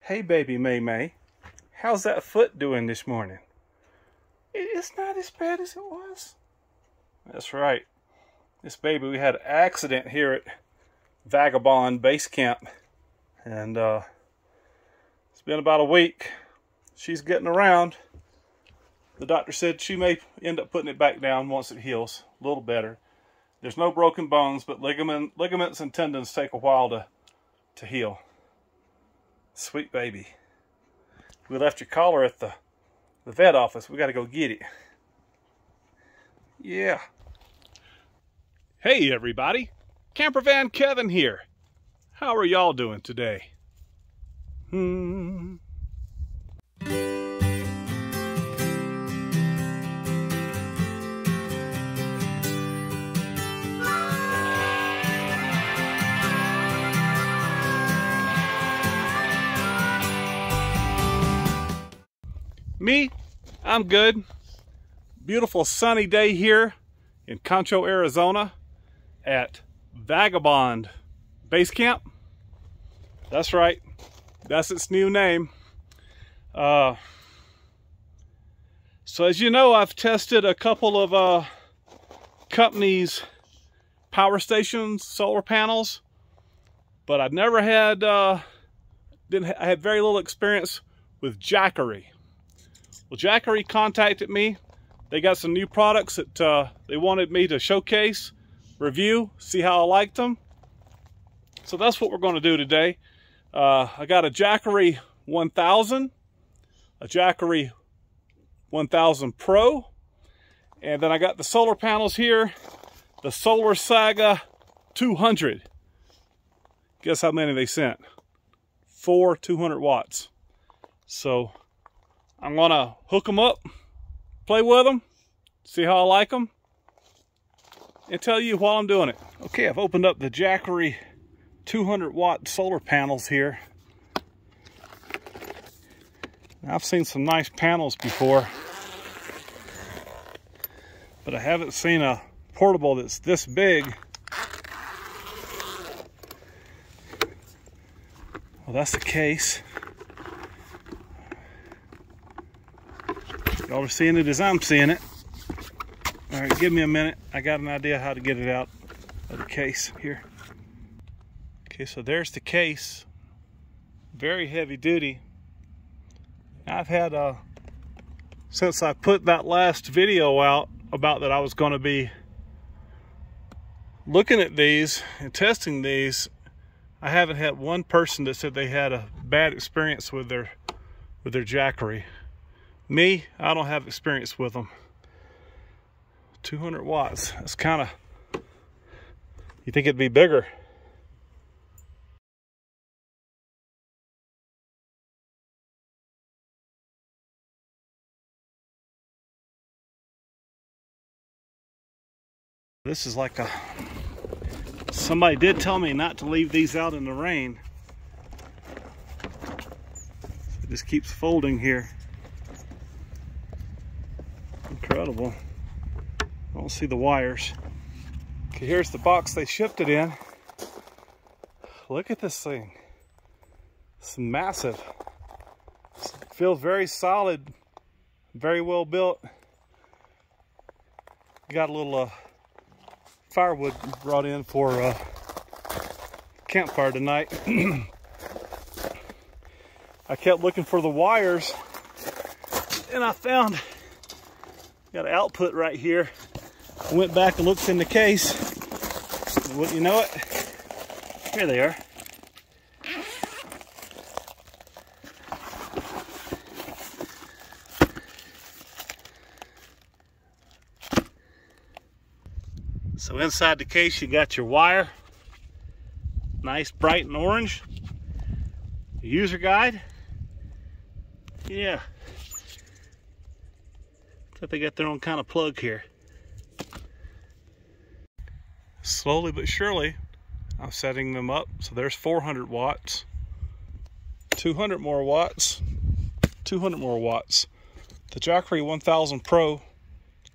Hey baby MaeMae, how's that foot doing this morning? It's not as bad as it was. That's right. This baby, we had an accident here at Vagabond Base Camp. And it's been about a week. She's getting around. The doctor said she may end up putting it back down once it heals a little better. There's no broken bones, but ligaments and tendons take a while to heal. Sweet baby. We left your collar at the vet office. We got to go get it. Yeah. Hey everybody, Campervan Kevin here. How are y'all doing today? Me, I'm good. Beautiful sunny day here in Concho, Arizona at Vagabond Base Camp. That's right. That's its new name. So as you know, I've tested a couple of companies' power stations, solar panels, but I've never had, I had very little experience with Jackery. Well, Jackery contacted me. They got some new products that they wanted me to showcase, review, see how I liked them. So that's what we're going to do today. I got a Jackery 1000, a Jackery 1000 Pro, and then I got the solar panels here, the Solar Saga 200. Guess how many they sent? 4 200 watts. So I'm gonna hook them up, play with them, see how I like them, and tell you while I'm doing it. Okay, I've opened up the Jackery 200 watt solar panels here. Now, I've seen some nice panels before, but I haven't seen a portable that's this big. Well, that's the case. Y'all are seeing it as I'm seeing it. All right, give me a minute. I got an idea how to get it out of the case here. Okay, so there's the case. Very heavy duty. I've had, since I put that last video out about that I was going to be looking at these and testing these, I haven't had one person that said they had a bad experience with their Jackery. Me, I don't have experience with them. 200 watts. That's kind of, you think it'd be bigger. This is like somebody did tell me not to leave these out in the rain. It just keeps folding here. Incredible. I don't see the wires. Okay, here's the box they shipped it in. Look at this thing. It's massive. It feels very solid, very well built. Got a little firewood brought in for campfire tonight. I kept looking for the wires and I found, got an output right here. I went back and looked in the case. And wouldn't you know it? Here they are. So inside the case you got your wire, nice bright and orange, user guide. Yeah, but they got their own kind of plug here. Slowly but surely I'm setting them up. So there's 400 watts, 200 more watts, 200 more watts. The Jackery 1000 Pro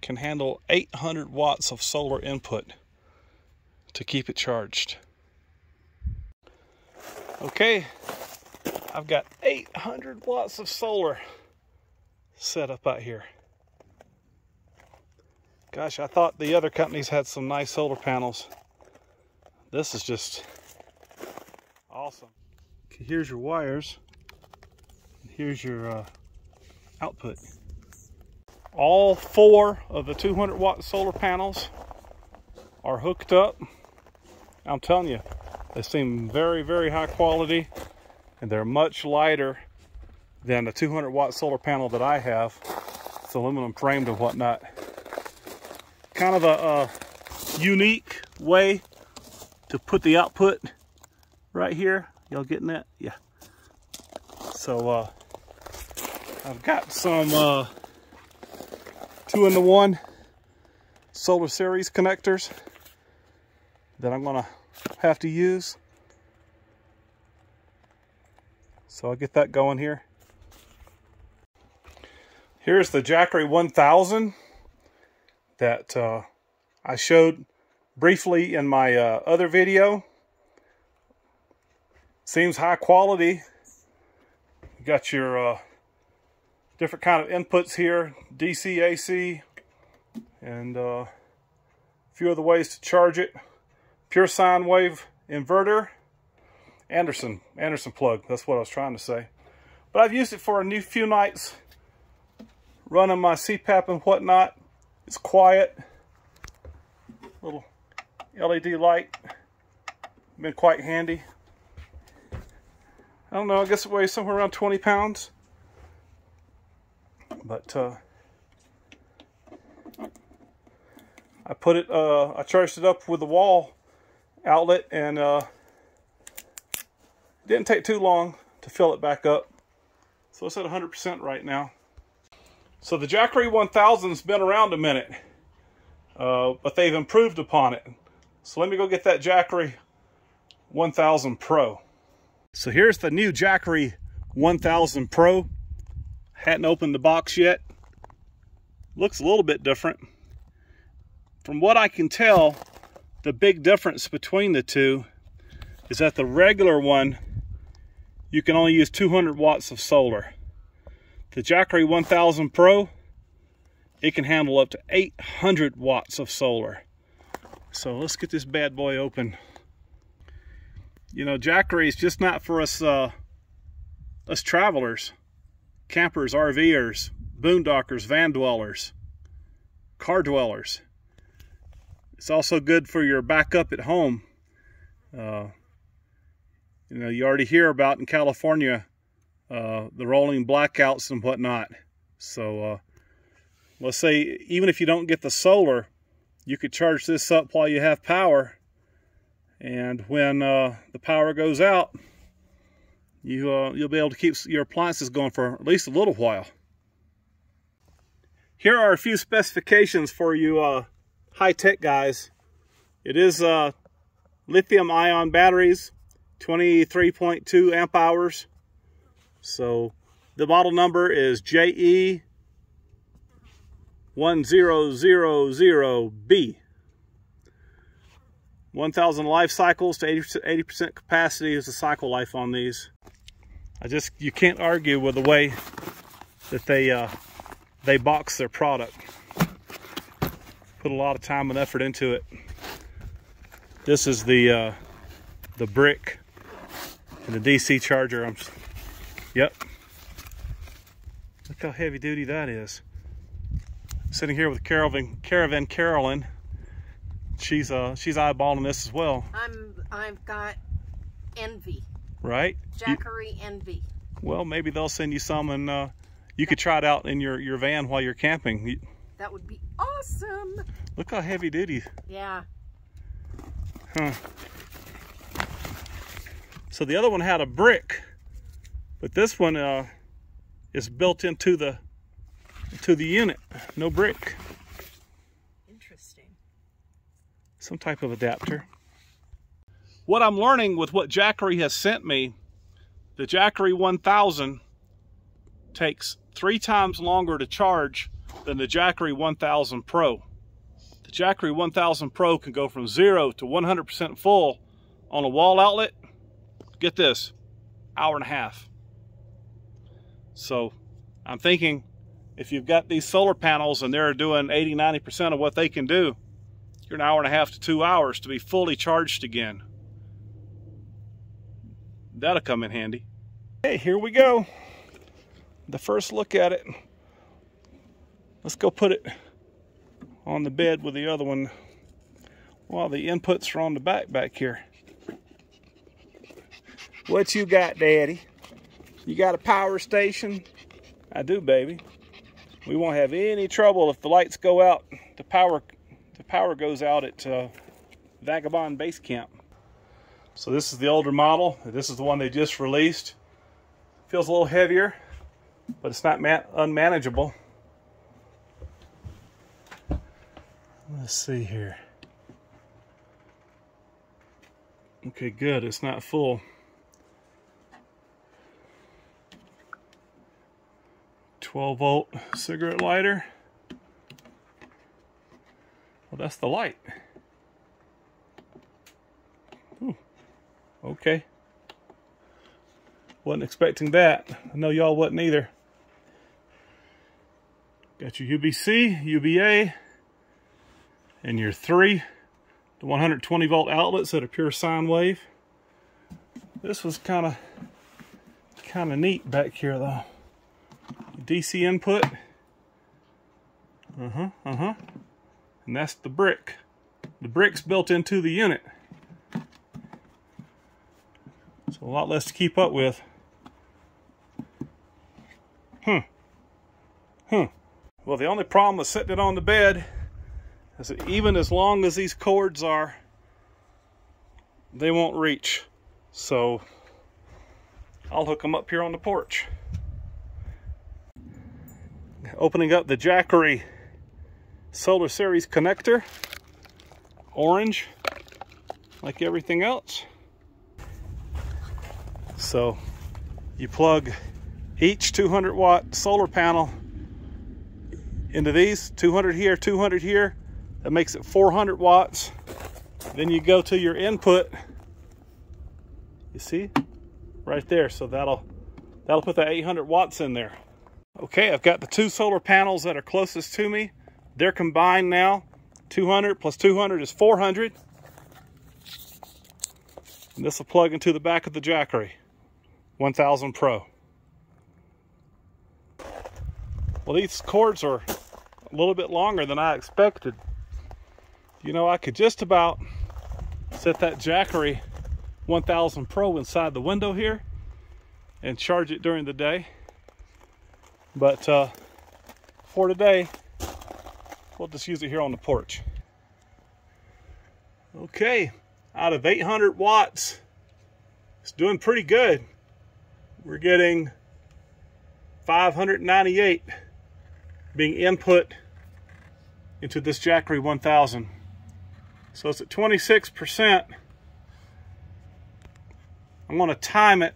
can handle 800 watts of solar input to keep it charged. Okay, I've got 800 watts of solar set up out here. Gosh, I thought the other companies had some nice solar panels. This is just awesome. Okay, here's your wires. Here's your output. All 4 of the 200 watt solar panels are hooked up. I'm telling you, they seem very, very high quality, and they're much lighter than the 200 watt solar panel that I have. It's aluminum framed and whatnot. Kind of a unique way to put the output right here. Y'all getting that? Yeah. So I've got some 2-in-1 solar series connectors that I'm gonna have to use. So I'll get that going here. Here's the Jackery 1000 that I showed briefly in my other video. Seems high quality. You got your different kind of inputs here, DC, AC, and a few other ways to charge it. Pure sine wave inverter, Anderson plug, that's what I was trying to say. But I've used it for a few nights running my CPAP and whatnot. It's quiet. Little LED light. Been quite handy. I don't know, I guess it weighs somewhere around 20 pounds. But I put it, I charged it up with the wall outlet, and it didn't take too long to fill it back up. So it's at 100% right now. So the Jackery 1000's been around a minute, but they've improved upon it. So let me go get that Jackery 1000 Pro. So here's the new Jackery 1000 Pro. Hadn't opened the box yet. Looks a little bit different. From what I can tell, the big difference between the two is that the regular one, you can only use 200 watts of solar. The Jackery 1000 Pro, it can handle up to 800 watts of solar. So let's get this bad boy open. You know, Jackery is just not for us us travelers, campers, RVers, boondockers, van dwellers, car dwellers. It's also good for your backup at home. You know, you already hear about in California the rolling blackouts and whatnot. So let's say even if you don't get the solar, you could charge this up while you have power, and when the power goes out, you'll be able to keep your appliances going for at least a little while. Here are a few specifications for you high-tech guys. It is lithium-ion batteries, 23.2 amp hours. So the model number is JE1000B. 1,000 life cycles to 80% capacity is the cycle life on these. You can't argue with the way that they box their product. Put a lot of time and effort into it. This is the brick and the DC charger. Yep. Look how heavy duty that is. Sitting here with Caravan Carolyn. She's eyeballing this as well. I've got Envy. Right? Jackery Envy. Well, maybe they'll send you some, and you could try it out in your van while you're camping. That would be awesome. Look how heavy duty. Yeah. Huh. So the other one had a brick, but this one is built into the unit. No brick. Interesting. Some type of adapter. What I'm learning with what Jackery has sent me, the Jackery 1000 takes 3 times longer to charge than the Jackery 1000 Pro. The Jackery 1000 Pro can go from 0 to 100% full on a wall outlet. Get this, hour and a half. So I'm thinking if you've got these solar panels and they're doing 80–90% of what they can do, you're an hour and a half to 2 hours to be fully charged again. That'll come in handy. Okay, here we go. The first look at it. Let's go put it on the bed with the other one while the inputs are on the back here. What you got, Daddy? You got a power station? I do, baby. We won't have any trouble if the lights go out. The power goes out at Vagabond Base Camp. So this is the older model. This is the one they just released. Feels a little heavier, but it's not unmanageable. Let's see here. Okay, good. It's not full. 12-volt cigarette lighter. Well, that's the light. Ooh, okay. Wasn't expecting that. I know y'all wasn't either. Got your UBC, UBA, and your 3 to 120 volt outlets that are pure sine wave. This was kind of neat back here though. DC input. And that's the brick. The brick's built into the unit. So a lot less to keep up with. Well, the only problem with sitting it on the bed is that even as long as these cords are, they won't reach. So I'll hook them up here on the porch. Opening up the Jackery Solar Series connector. Orange, like everything else. So you plug each 200 watt solar panel into these, 200 here, 200 here. That makes it 400 watts. Then you go to your input. You see? Right there. So that'll put that 800 watts in there. Okay, I've got the 2 solar panels that are closest to me. They're combined now. 200 plus 200 is 400. And this will plug into the back of the Jackery 1000 Pro. Well, these cords are a little bit longer than I expected. You know, I could just about set that Jackery 1000 Pro inside the window here and charge it during the day. But for today, we'll just use it here on the porch. Okay, out of 800 watts, it's doing pretty good. We're getting 598 being input into this Jackery 1000. So it's at 26%. I'm going to time it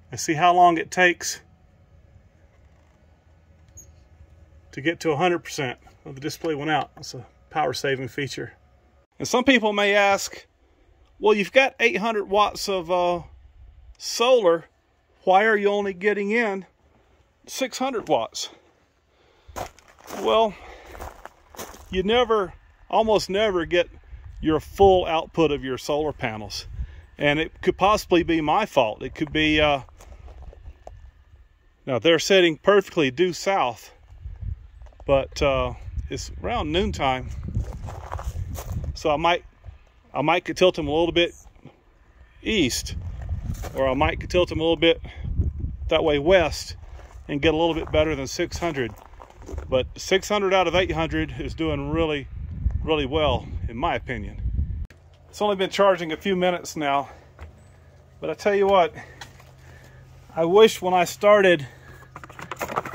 and see how long it takes to get to 100%. Well, the display went out. That's a power saving feature. And some people may ask, well, you've got 800 watts of solar. Why are you only getting in 600 watts? Well, you almost never get your full output of your solar panels. And it could possibly be my fault. It could be, now they're setting perfectly due south, but it's around noontime. So I might could tilt them a little bit east, or I might could tilt them a little bit that way west and get a little bit better than 600. But 600 out of 800 is doing really, really well, in my opinion. It's only been charging a few minutes now, but I tell you what, I wish when I started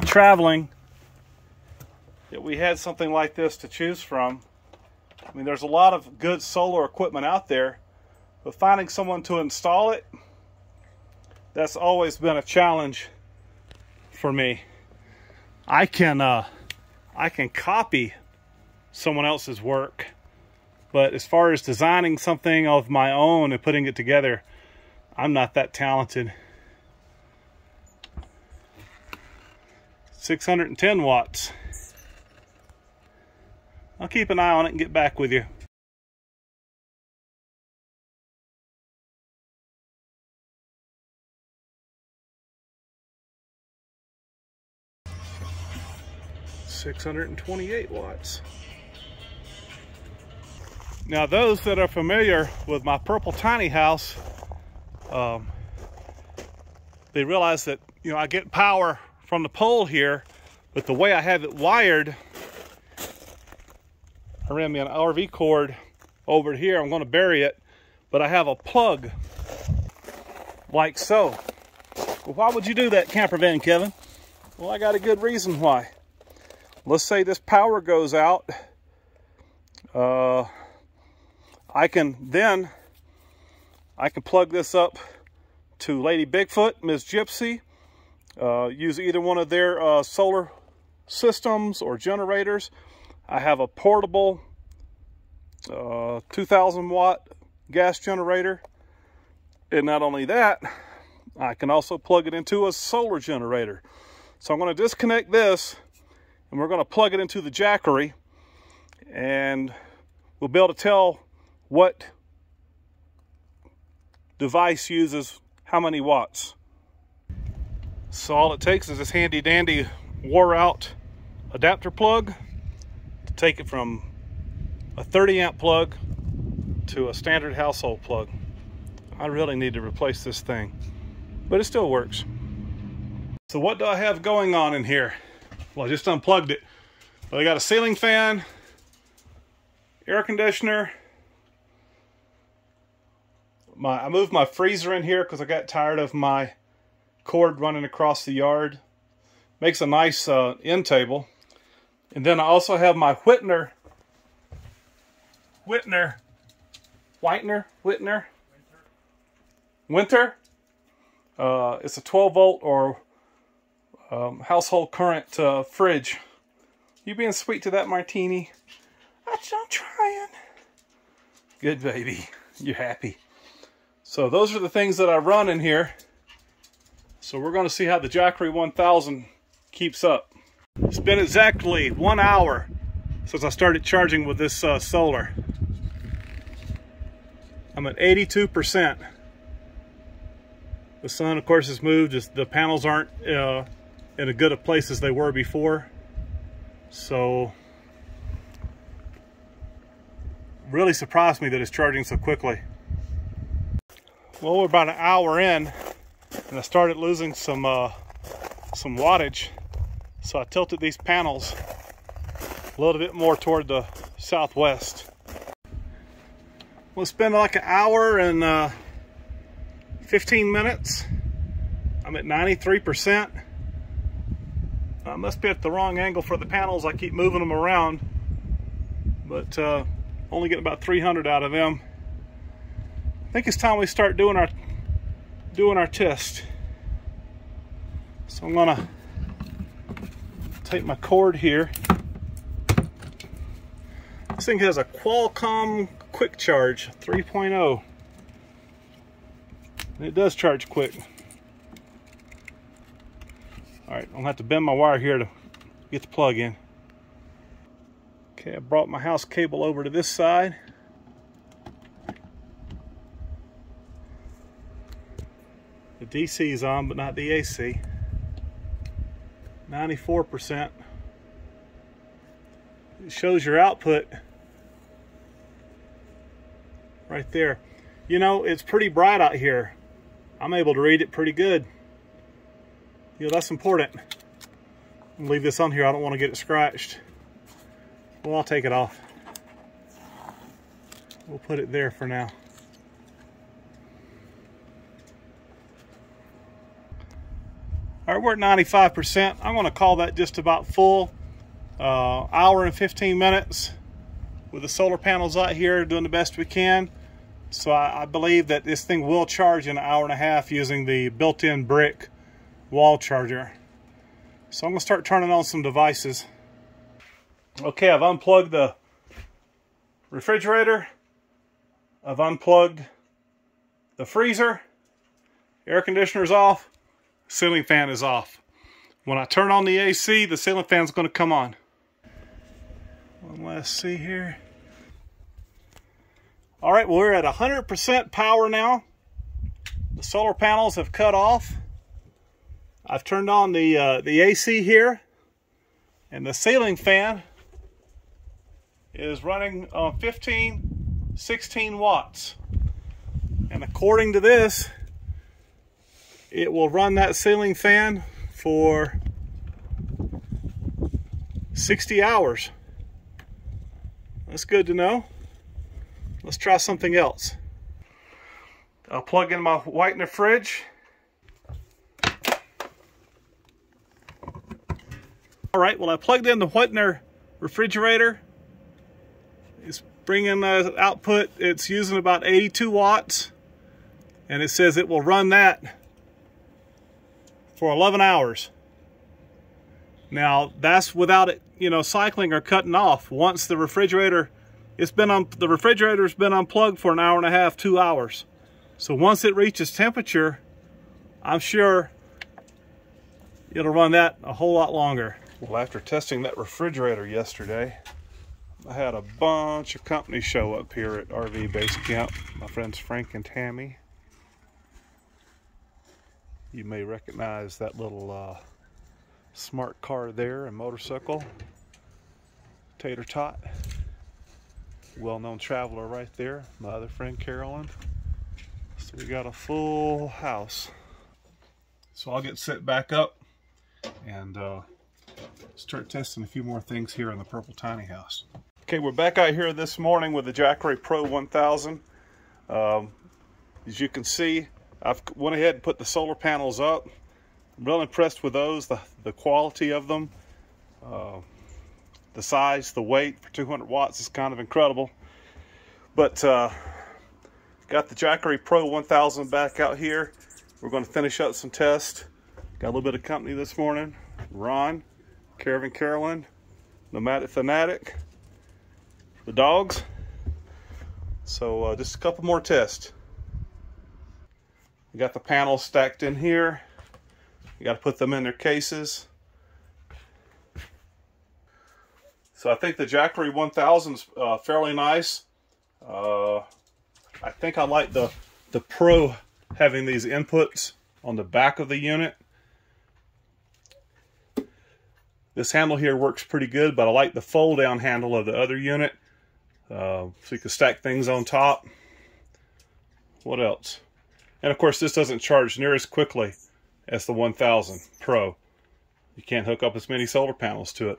traveling that we had something like this to choose from. I mean, there's a lot of good solar equipment out there, but finding someone to install it, that's always been a challenge for me. I can copy someone else's work, but as far as designing something of my own and putting it together, I'm not that talented. 610 watts. I'll keep an eye on it and get back with you. $628 watts. Now those that are familiar with my purple tiny house, they realize that, you know, I get power from the pole here, but the way I have it wired, I ran me an RV cord over here. I'm going to bury it, but I have a plug like so. Well, why would you do that, camper van Kevin? Well, I got a good reason why. Let's say this power goes out. I can plug this up to Lady Bigfoot, Ms. Gypsy, use either one of their solar systems or generators. I have a portable 2,000 watt gas generator. And not only that, I can also plug it into a solar generator. So I'm going to disconnect this and we're going to plug it into the Jackery, and we'll be able to tell what device uses how many watts. So all it takes is this handy dandy wore out adapter plug to take it from a 30 amp plug to a standard household plug. I really need to replace this thing, but it still works. So what do I have going on in here? Well, I just unplugged it. Well, I got a ceiling fan, air conditioner. I moved my freezer in here because I got tired of my cord running across the yard. Makes a nice end table. And then I also have my Whitner. Winter. It's a 12 volt or household current fridge. You being sweet to that martini? I'm trying. Good baby. You're happy. So those are the things that I run in here. So we're going to see how the Jackery 1000 keeps up. It's been exactly 1 hour since I started charging with this solar. I'm at 82%. The sun, of course, has moved. The panels aren't in as good a place as they were before. So, really surprised me that it's charging so quickly. Well, we're about an hour in, and I started losing some wattage. So I tilted these panels a little bit more toward the southwest. We'll spend like an hour and 15 minutes. I'm at 93%. I must be at the wrong angle for the panels. I keep moving them around, but only get about 300 out of them. I think it's time we start doing our test. So I'm gonna take my cord here. This thing has a Qualcomm Quick Charge 3.0. And it does charge quick. Alright, I'm gonna have to bend my wire here to get the plug in. Okay, I brought my house cable over to this side. The DC is on, but not the AC. 94%. It shows your output right there. You know, it's pretty bright out here. I'm able to read it pretty good. You know, that's important. I'll leave this on here. I don't want to get it scratched. Well, I'll take it off. We'll put it there for now. All right, we're at 95%. I'm going to call that just about full. Hour and 15 minutes with the solar panels out here, doing the best we can. So I believe that this thing will charge in an hour and a half using the built-in brick wall charger. So I'm going to start turning on some devices. Okay, I've unplugged the refrigerator. I've unplugged the freezer. Air conditioner's off. Ceiling fan is off. When I turn on the AC, the ceiling fan's going to come on. One last see here. All right, well, we're at 100% power now. The solar panels have cut off. I've turned on the AC here, and the ceiling fan is running on 16 watts. And according to this, it will run that ceiling fan for 60 hours. That's good to know. Let's try something else. I'll plug in my whitener fridge. All right, well, I plugged in the whitener refrigerator. It's bringing the output. It's using about 82 watts. And it says it will run that for 11 hours. Now, that's without it, cycling or cutting off. Once the refrigerator, the refrigerator's been unplugged for an hour and a half, 2 hours. So once it reaches temperature, I'm sure it'll run that a whole lot longer. Well, after testing that refrigerator yesterday, I had a bunch of companies show up here at RV Base Camp. My friends Frank and Tammy. You may recognize that little smart car there and motorcycle. Tater Tot. Well-known traveler right there. My other friend Carolyn. So we got a full house. So I'll get set back up and start testing a few more things here in the purple tiny house. Okay, we're back out here this morning with the Jackery Pro 1000. As you can see, I've went ahead and put the solar panels up. I'm really impressed with those, the quality of them. The size, the weight for 200 watts is kind of incredible. But got the Jackery Pro 1000 back out here. We're going to finish up some tests. Got a little bit of company this morning. Ron, Caravan Carolyn, Nomadic Fanatic, the dogs. So just a couple more tests. We got the panels stacked in here. You got to put them in their cases. So I think the Jackery 1000's fairly nice. I think I like the Pro having these inputs on the back of the unit. This handle here works pretty good, but I like the fold down handle of the other unit. So you can stack things on top. What else? And of course, this doesn't charge near as quickly as the 1000 Pro. You can't hook up as many solar panels to it.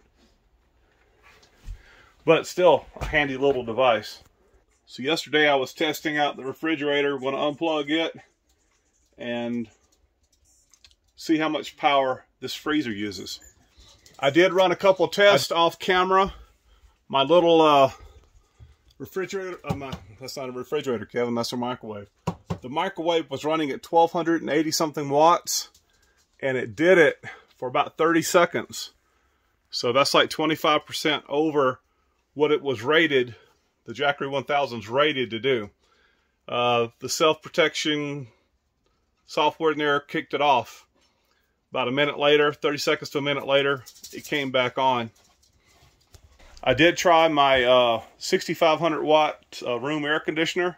But it's still a handy little device. So yesterday I was testing out the refrigerator. I'm going to unplug it and see how much power this freezer uses. I did run a couple of tests off camera. My little refrigerator, that's not a refrigerator, Kevin, that's a microwave. The microwave was running at 1280 something watts, and it did it for about 30 seconds. So that's like 25% over what it was rated, the Jackery 1000's rated to do. The self-protection software in there kicked it off. About a minute later, 30 seconds to a minute later, it came back on. I did try my 6500 watt room air conditioner.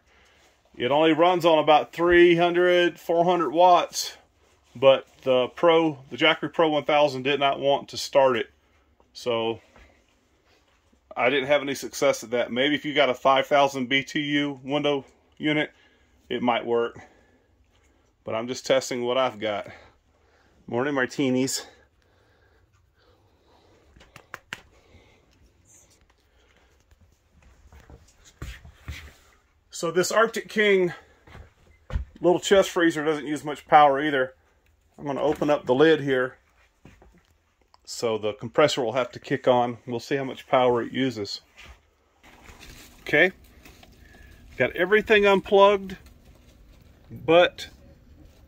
It only runs on about 300, 400 watts, but the Jackery Pro 1000 did not want to start it. So I didn't have any success at that. Maybe if you got a 5000 BTU window unit, it might work. But I'm just testing what I've got. Morning martinis. So this Arctic King little chest freezer doesn't use much power either. I'm going to open up the lid here so the compressor will have to kick on. We'll see how much power it uses. Okay, got everything unplugged but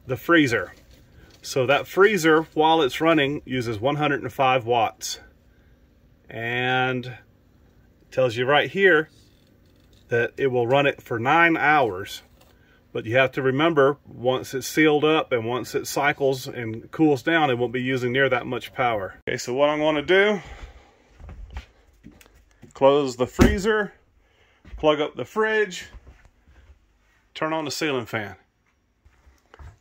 the freezer. So that freezer, while it's running, uses 105 watts. And it tells you right here that it will run it for 9 hours. But you have to remember, once it's sealed up and once it cycles and cools down, it won't be using near that much power. Okay, so what I'm going to do, close the freezer, plug up the fridge, turn on the ceiling fan.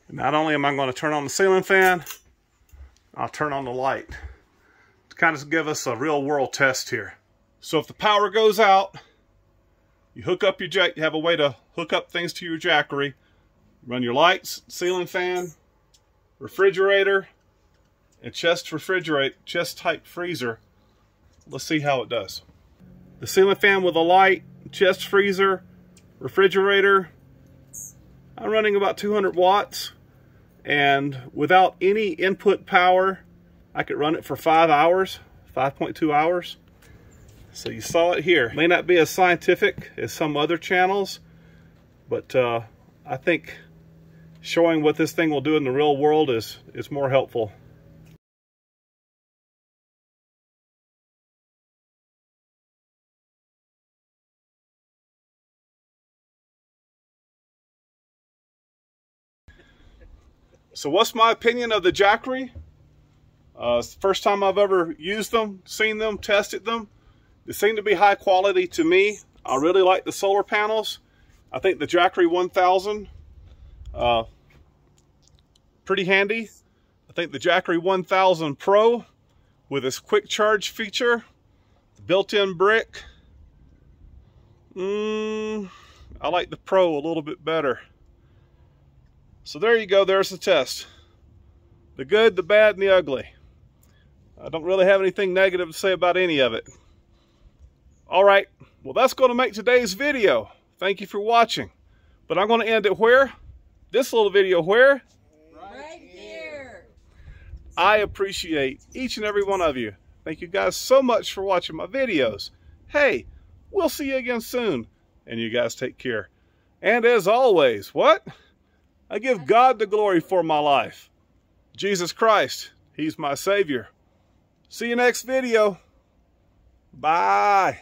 And not only am I going to turn on the ceiling fan, I'll turn on the light to kind of give us a real world test here. So if the power goes out, you hook up your you have a way to hook up things to your Jackery. Run your lights, ceiling fan, refrigerator, and chest type freezer. Let's see how it does. The ceiling fan with a light, chest freezer, refrigerator. I'm running about 200 watts, and without any input power, I could run it for 5 hours, 5.2 hours. So you saw it here. May not be as scientific as some other channels, but I think showing what this thing will do in the real world is more helpful. So what's my opinion of the Jackery? It's the first time I've ever used them, seen them, tested them. They seem to be high quality to me. I really like the solar panels. I think the Jackery 1000, pretty handy. I think the Jackery 1000 Pro with its quick charge feature, the built-in brick. I like the Pro a little bit better. So there you go, there's the test. The good, the bad, and the ugly. I don't really have anything negative to say about any of it. All right, well, that's going to make today's video. Thank you for watching. But I'm going to end it where? This little video where? Right here. I appreciate each and every one of you. Thank you guys so much for watching my videos. Hey, we'll see you again soon. And you guys take care. And as always, what? I give God the glory for my life. Jesus Christ, He's my Savior. See you next video. Bye.